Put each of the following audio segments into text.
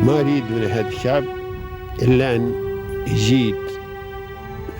ما أريد من هذا الشعب إلا أن يزيد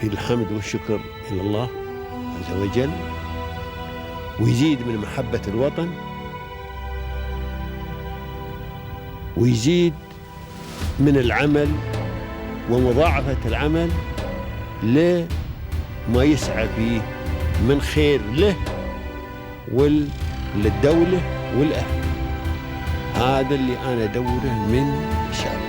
في الحمد والشكر إلى الله عز وجل، ويزيد من محبة الوطن، ويزيد من العمل ومضاعفة العمل لما يسعى فيه من خير له وللدولة والأهل. هذا اللي أنا أدوره من الشعب،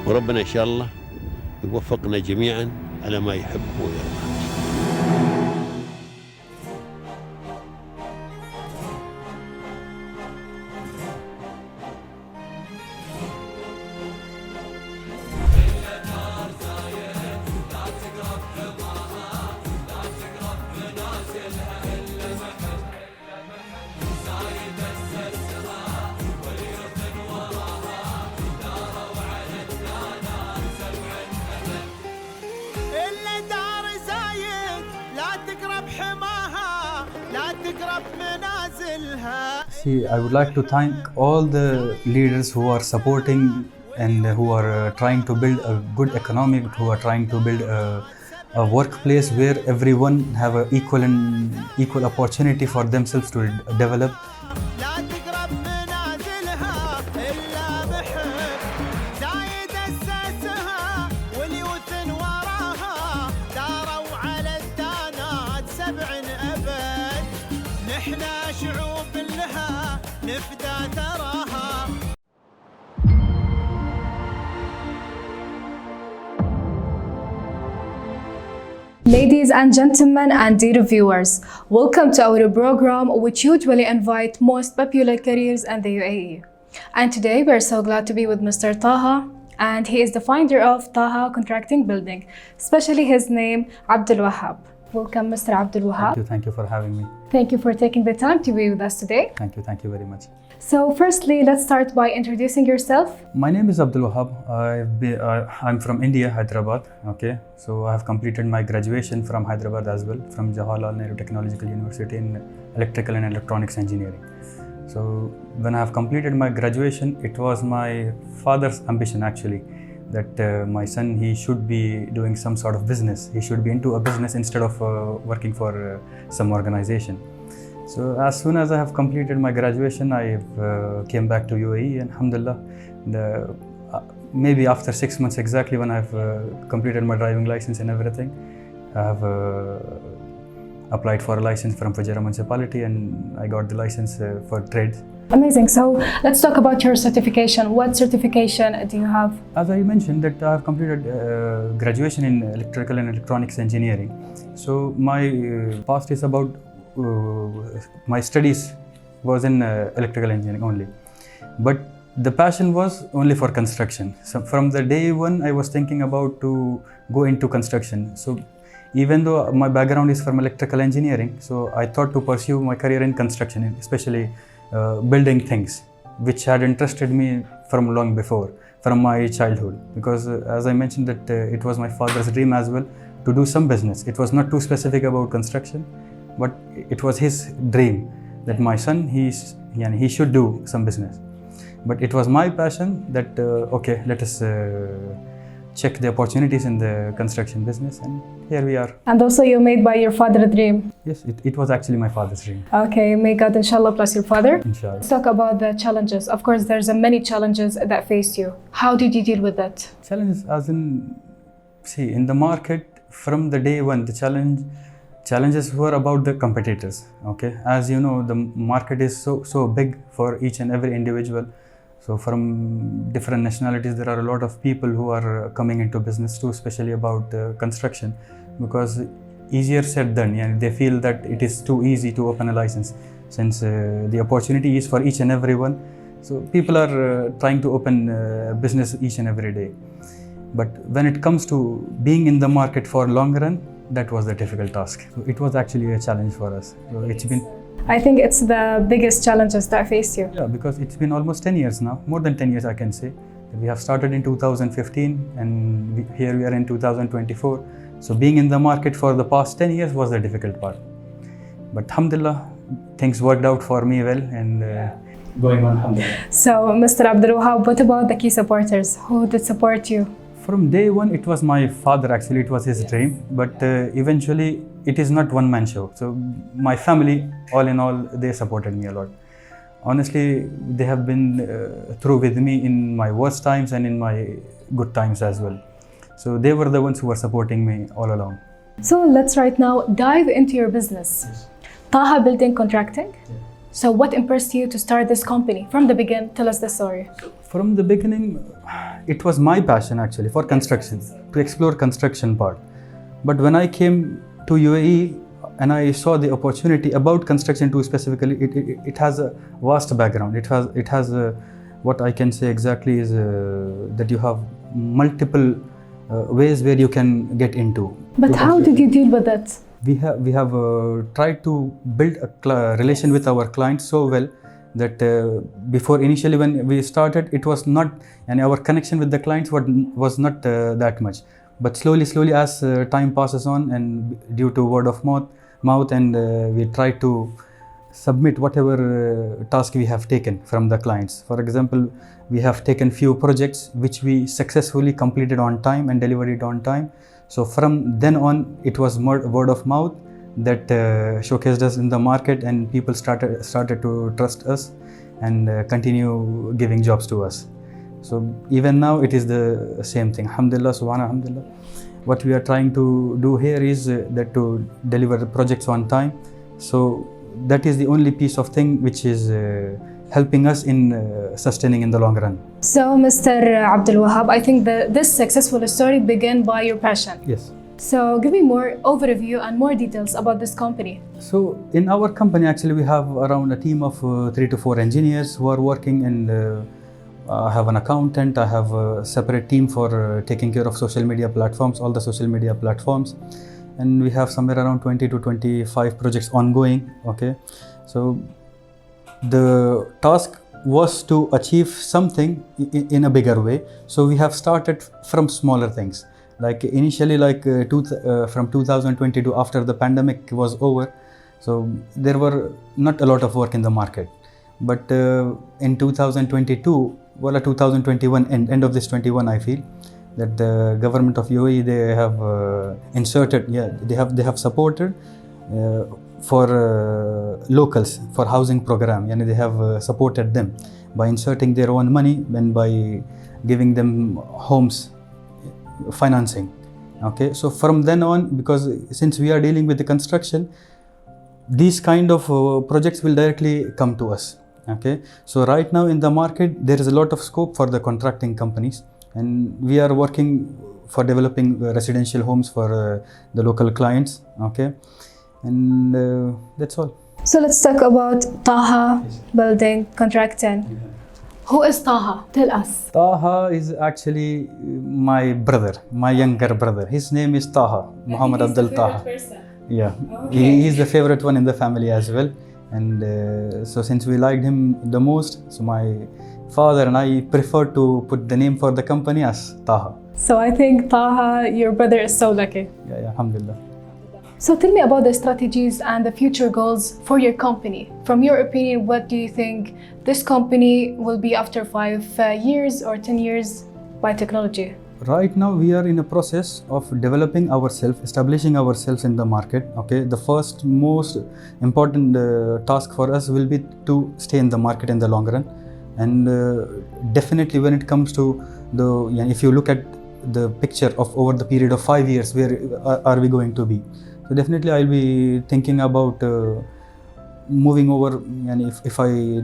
وربنا إن شاء الله يوفقنا جميعا على ما يحب ويرضى. See, I would like to thank all the leaders who are supporting and who are trying to build a good economy, who are trying to build a workplace where everyone have an equal opportunity for themselves to develop. Ladies and gentlemen and dear viewers, welcome to our program, which usually invite most popular careers in the UAE. And today we're so glad to be with Mr. Taha, and he is the founder of Taha Contracting Building, especially his name, Abdul Wahab. Welcome, Mr. Abdul Wahab. Thank you for having me. Thank you for taking the time to be with us today. Thank you very much. So firstly, let's start by introducing yourself. My name is Abdul Wahab. I'm from India, Hyderabad. Okay, so I have completed my graduation from Hyderabad as well, from Jawaharlal Nehru Technological University in Electrical and Electronics Engineering. So when I have completed my graduation, it was my father's ambition actually, that my son, he should be doing some sort of business. He should be into a business instead of working for some organization. So as soon as I have completed my graduation, I came back to UAE, and alhamdulillah, maybe after 6 months exactly, when I've completed my driving license and everything, I have applied for a license from Fujairah municipality, and I got the license for trade. Amazing. So let's talk about your certification. What certification do you have? As I mentioned, that I have completed graduation in Electrical and Electronics Engineering. So my past is about my studies was in electrical engineering only, but the passion was only for construction. So from the day one, I was thinking about to go into construction. So even though my background is from electrical engineering, so I thought to pursue my career in construction, especially building things, which had interested me from long before, from my childhood. Because as I mentioned, that it was my father's dream as well to do some business. It was not too specific about construction, but it was his dream that my son, he should do some business. But it was my passion that okay, let us check the opportunities in the construction business, and here we are. And also you made by your father's dream. Yes, it was actually my father's dream. Okay, may God inshallah bless your father. Inshallah. Let's talk about the challenges. Of course, there's many challenges that face you. How did you deal with that? Challenges as in, see, in the market from the day one, the challenges were about the competitors. Okay, as you know, the market is so big for each and every individual. So from different nationalities, there are a lot of people who are coming into business too, especially about construction, because easier said than, and they feel that it is too easy to open a license, since the opportunity is for each and every one. So people are trying to open business each and every day. But when it comes to being in the market for long run, that was the difficult task. So it was actually a challenge for us. So it's been, I think it's the biggest challenges that face you. yeah, because it's been almost 10 years now, more than 10 years I can say. We have started in 2015 and here we are in 2024. So being in the market for the past 10 years was the difficult part. But alhamdulillah, things worked out for me well, and going on, alhamdulillah. So, Mr. Abdul Wahab, what about the key supporters? Who did support you? From day one, it was my father actually, it was his dream, but eventually it is not one man show. So my family, all in all, they supported me a lot. Honestly, they have been through with me in my worst times and in my good times as well. So they were the ones who were supporting me all along. So let's right now dive into your business. Taha Building Contracting. So what impressed you to start this company? From the beginning, tell us the story. From the beginning, it was my passion actually for construction, to explore construction part. But when I came to UAE and I saw the opportunity about construction too specifically, it has a vast background. It has what I can say exactly is that you have multiple ways where you can get into. But how did you deal with that? We have tried to build a relation with our clients so well that before initially when we started, it was not, and our connection with the clients was not that much. But slowly as time passes on, and due to word of mouth, and we try to submit whatever task we have taken from the clients. For example, we have taken few projects which we successfully completed on time and delivered it on time. So from then on, it was more word of mouth that showcased us in the market, and people started to trust us and continue giving jobs to us. So even now it is the same thing. Alhamdulillah, subhanallah, alhamdulillah. What we are trying to do here is that to deliver the projects on time. So that is the only piece of thing which is helping us in sustaining in the long run. So, Mr. Abdul Wahab, I think this successful story began by your passion. Yes. So, give me more overview and more details about this company. So, in our company, actually, we have around a team of 3 to 4 engineers who are working, and I have an accountant. I have a separate team for taking care of social media platforms, all the social media platforms, and we have somewhere around 20 to 25 projects ongoing. Okay, so the task was to achieve something in a bigger way. So we have started from smaller things. Like initially, like from 2022, after the pandemic was over, so there were not a lot of work in the market. But in 2022, well, 2021, end of this 21, I feel that the government of UAE, they have inserted, they have supported for locals, for housing program, and they have supported them by inserting their own money and by giving them homes financing. Okay, so from then on, because since we are dealing with the construction, these kind of projects will directly come to us. Okay, so right now in the market there is a lot of scope for the contracting companies, and we are working for developing residential homes for the local clients. Okay, and that's all. So let's talk about Taha Building Contracting. Who is Taha? Tell us. Taha is actually my brother, my younger brother. His name is Taha, MR.Abdul Taha. Yeah, he is the favorite one in the family as well. And so since we liked him the most, so my father and I prefer to put the name for the company as Taha. So I think Taha, your brother, is so lucky. Yeah, alhamdulillah. So tell me about the strategies and the future goals for your company. From your opinion, what do you think this company will be after 5 years or 10 years by technology? Right now we are in a process of developing ourselves, establishing ourselves in the market. Okay, the first most important task for us will be to stay in the market in the long run, and definitely when it comes to if you look at the picture of over the period of 5 years, where are we going to be? So definitely I'll be thinking about moving over, and if I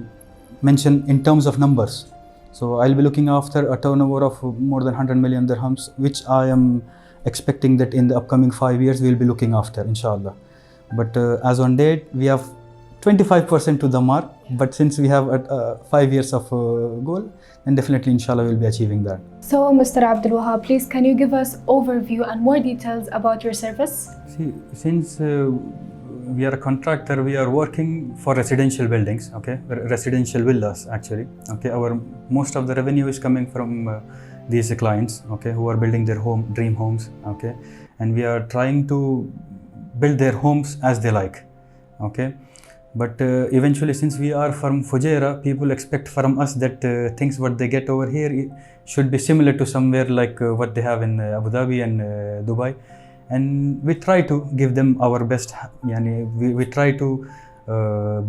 mention in terms of numbers, so I'll be looking after a turnover of more than 100 million dirhams, which I am expecting that in the upcoming 5 years we'll be looking after, inshallah. But as on date, we have 25% to the mark, but since we have 5 years of goal, then definitely inshallah we'll be achieving that. So Mr. Abdul Wahab, please can you give us overview and more details about your service? See, since we are a contractor, we are working for residential buildings, okay, residential villas actually. Okay, our most of the revenue is coming from these clients, okay, who are building their dream homes, okay, and we are trying to build their homes as they like, okay. But eventually, since we are from Fujairah, people expect from us that things what they get over here should be similar to somewhere like what they have in Abu Dhabi and Dubai. And we try to give them our best. We try to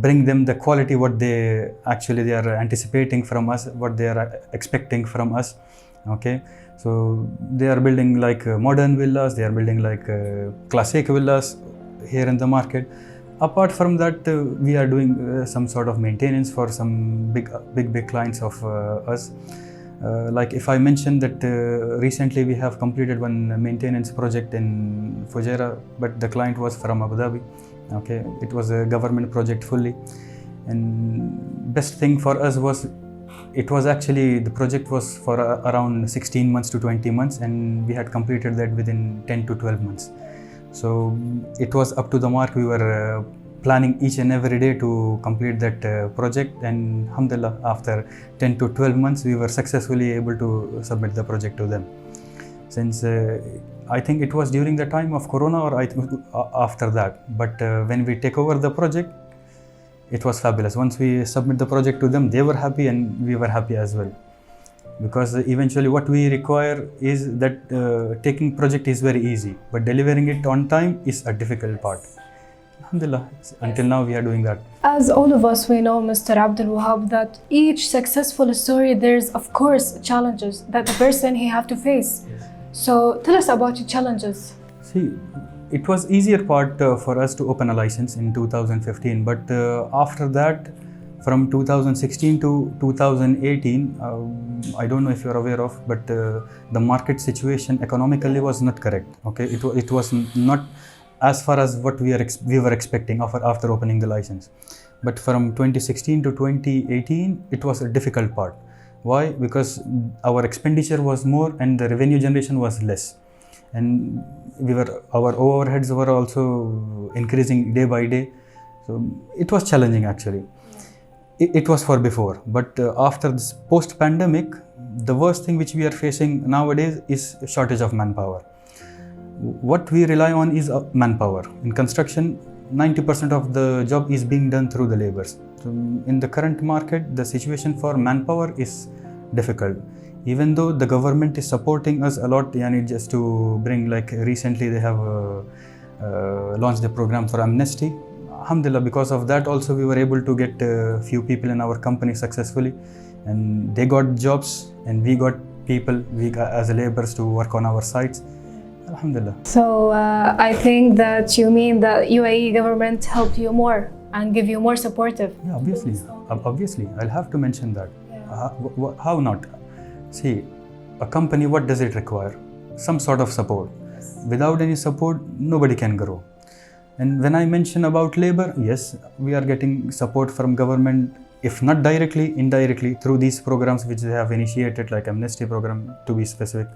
bring them the quality what they are anticipating from us, what they are expecting from us. Okay, so they are building like modern villas, they are building like classic villas here in the market. Apart from that, we are doing some sort of maintenance for some big clients of us. Like if I mention that recently we have completed one maintenance project in Fujairah, but the client was from Abu Dhabi. Okay, it was a government project fully, and best thing for us was it was actually the project was for around 16 months to 20 months, and we had completed that within 10 to 12 months. So it was up to the mark. We were planning each and every day to complete that project, and alhamdulillah, after 10 to 12 months, we were successfully able to submit the project to them. Since I think it was during the time of Corona or after that, but when we take over the project, it was fabulous. Once we submit the project to them, they were happy and we were happy as well. Because eventually what we require is that taking project is very easy, but delivering it on time is a difficult part. Alhamdulillah, until now we are doing that. As all of us, we know, Mr. Abdul Wahab, that each successful story, there's of course challenges that the person he have to face. Yes. So tell us about your challenges. See, it was easier part for us to open a license in 2015, but after that, from 2016 to 2018, I don't know if you're aware of, but the market situation economically was not correct. Okay, it was not as far as what we were expecting after opening the license. But from 2016 to 2018, it was a difficult part. Why? Because our expenditure was more and the revenue generation was less, and our overheads were also increasing day by day. So it was challenging actually. It was for before, but after this post-pandemic, the worst thing which we are facing nowadays is a shortage of manpower. What we rely on is manpower. In construction, 90% of the job is being done through the laborers. So in the current market, the situation for manpower is difficult. Even though the government is supporting us a lot, just to bring, like recently they have launched the program for amnesty. Alhamdulillah, because of that also we were able to get a few people in our company successfully, and they got jobs and we got people, as laborers, to work on our sites. Alhamdulillah. So I think that you mean that UAE government helped you more and give you more supportive. Yeah, obviously, I'll have to mention that. Yeah. How not? See, a company, what does it require? Some sort of support. Yes. Without any support, nobody can grow. And when I mention about labor, yes, we are getting support from government, if not directly, indirectly, through these programs which they have initiated, like amnesty program to be specific.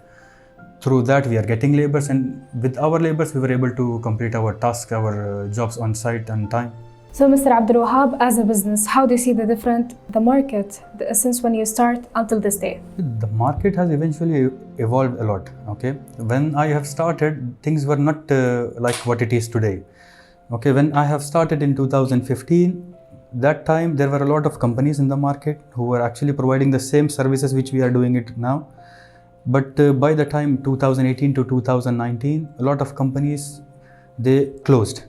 Through that we are getting laborers, and with our laborers we were able to complete our tasks, our jobs on site on time. So Mr. Abdul Wahab, as a business, how do you see the market since when you start until this day? The market has eventually evolved a lot. Okay, when I have started, things were not like what it is today. Okay, when I have started in 2015, that time there were a lot of companies in the market who were actually providing the same services which we are doing it now. But by the time 2018 to 2019, a lot of companies, they closed.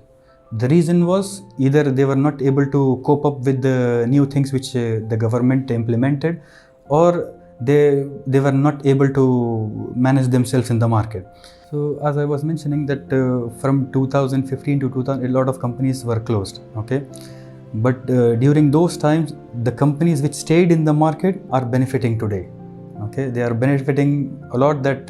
The reason was either they were not able to cope up with the new things which the government implemented, or they were not able to manage themselves in the market. So as I was mentioning that from 2015 to 2000, a lot of companies were closed. Okay, but during those times, the companies which stayed in the market are benefiting today. Okay, they are benefiting a lot, that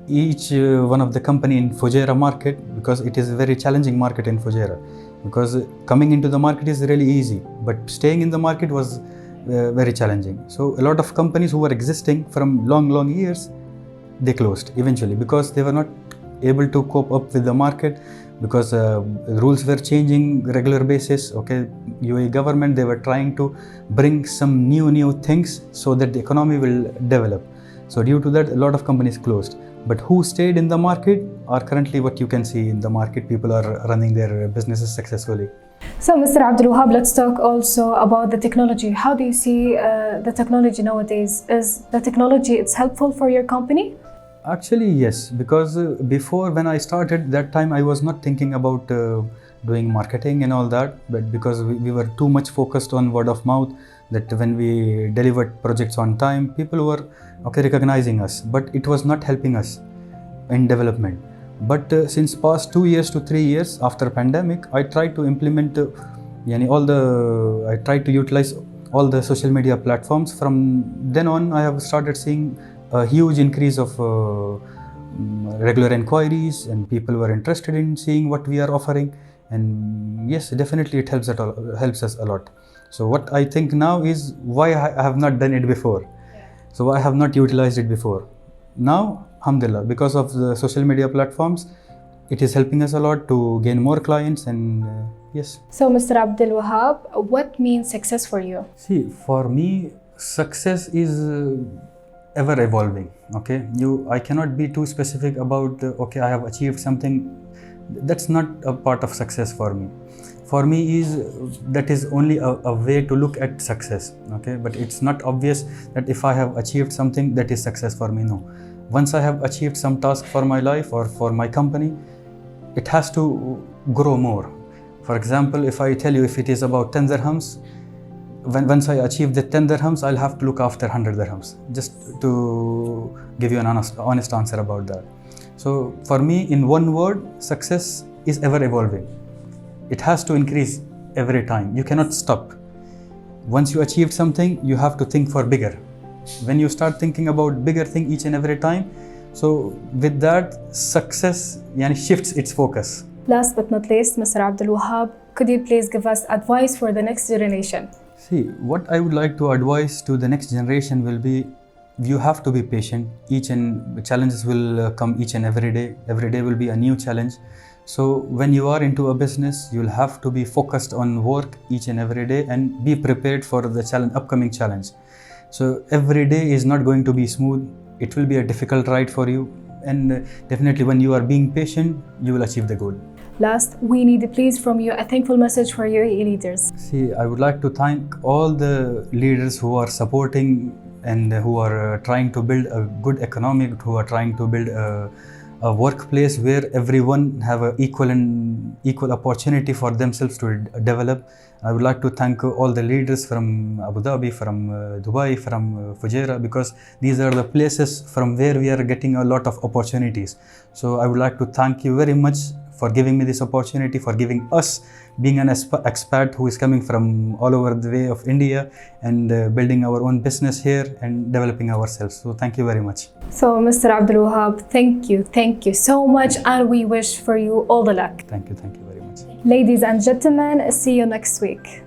each one of the company in Fujairah market, because it is a very challenging market in Fujairah, because coming into the market is really easy, but staying in the market was very challenging. So a lot of companies who were existing from long years, they closed eventually because they were not able to cope up with the market, because rules were changing regular basis. Okay, UAE government, they were trying to bring some new things so that the economy will develop. So due to that, a lot of companies closed. But who stayed in the market are currently what you can see in the market. People are running their businesses successfully. So, Mr. Abdul Wahab, let's talk also about the technology. How do you see the technology nowadays? Is the technology it's helpful for your company? Actually, yes, because before when I started, that time I was not thinking about doing marketing and all that, but because we were too much focused on word of mouth, that when we delivered projects on time, people were recognizing us, but it was not helping us in development. But since past 2 years to 3 years after pandemic, I tried to implement I tried to utilize all the social media platforms. From then on, I have started seeing a huge increase of regular inquiries, and people were interested in seeing what we are offering. And yes, definitely it helps us a lot. So what I think now is why I have not done it before. So I have not utilized it before. Now, alhamdulillah, because of the social media platforms, it is helping us a lot to gain more clients, and yes. So, Mr. Abdul Wahab, what means success for you? See, for me, success is ever evolving. I cannot be too specific about I have achieved something. That's not a part of success for me. For me, that is only a way to look at success. But it's not obvious that if I have achieved something, that is success for me. No. Once I have achieved some task for my life or for my company, it has to grow more. For example, if I tell you if it is about 10 dirhams, once I achieve the 10 dirhams, I'll have to look after 100 dirhams, just to give you an honest answer about that. So for me, in one word, success is ever evolving. It has to increase every time. You cannot stop. Once you achieved something, you have to think for bigger. When you start thinking about bigger thing each and every time, so with that, success shifts its focus. Last but not least, Mr. Abdul Wahab, could you please give us advice for the next generation? See, what I would like to advise to the next generation will be, you have to be patient. Challenges will come each and every day. Every day will be a new challenge. So when you are into a business, you'll have to be focused on work each and every day and be prepared for the upcoming challenge. So every day is not going to be smooth. It will be a difficult ride for you. And definitely when you are being patient, you will achieve the goal. Last, we need please from you a thankful message for UAE leaders. See, I would like to thank all the leaders who are supporting and who are trying to build a good economy, who are trying to build a workplace where everyone have an equal opportunity for themselves to develop. I would like to thank all the leaders from Abu Dhabi, from Dubai, from Fujairah, because these are the places from where we are getting a lot of opportunities. So I would like to thank you very much for giving me this opportunity, for giving us, being an expat who is coming from all over the way of India, and building our own business here and developing ourselves. So thank you very much. So Mr. Abdul Wahab, thank you so much, and we wish for you all the luck. Thank you very much. Ladies and gentlemen, see you next week.